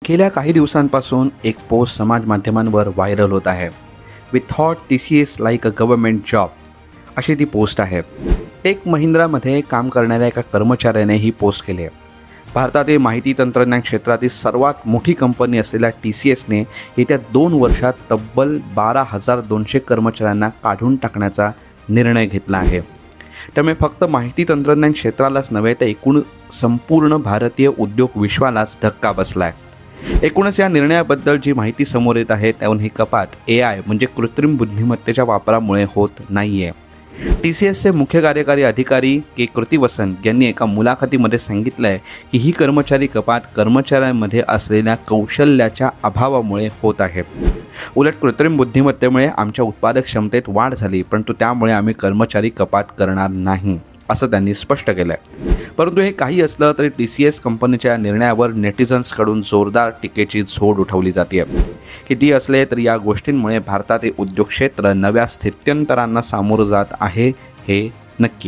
गेल्या काही दिवसांपासून एक पोस्ट समाज माध्यमांवर व्हायरल होत आहे. We thought TCS like a government job अशी ती पोस्ट आहे. टेक महिंद्रामध्ये काम करणाऱ्या एका कर्मचाऱ्याने ही पोस्ट केली आहे. भारतातील माहिती तंत्रज्ञान क्षेत्रातील सर्वात मोठी कंपनी असलेल्या TCSने येत्या 2 वर्षात तब्बल 12,200 कर्मचाऱ्यांना काढून टाकण्याचा निर्णय घेतला आहे. त्यामुळे फक्त माहिती तंत्रज्ञान क्षेत्रालाच नव्हे तर एकूण संपूर्ण भारतीय उद्योग विश्वालाच धक्का बसला आहे. एकूणच या निर्णयाबद्दल जी माहिती समोर येत आहे त्याहून ही कपात AI म्हणजे कृत्रिम बुद्धिमत्तेच्या वापरामुळे होत नाही आहे. TCSचे मुख्य कार्यकारी अधिकारी के कृतिवसन यांनी एका मुलाखतीमध्ये सांगितलं आहे की ही कर्मचारी कपात कर्मचाऱ्यांमध्ये असलेल्या कौशल्याच्या अभावामुळे होत आहे. उलट कृत्रिम बुद्धिमत्तेमुळे आमच्या उत्पादक क्षमतेत वाढ झाली, परंतु त्यामुळे आम्ही कर्मचारी कपात करणार नाही असं त्यांनी स्पष्ट केलं आहे. परंतु हे काही असलं तरी TCS कंपनीच्या निर्णयावर नेटिझन्सकडून जोरदार टीकेची झोड उठवली जाते. किती असले तरी या गोष्टींमुळे भारतातील उद्योग क्षेत्र नव्या स्थित्यंतरांना सामोरं जात आहे हे नक्की.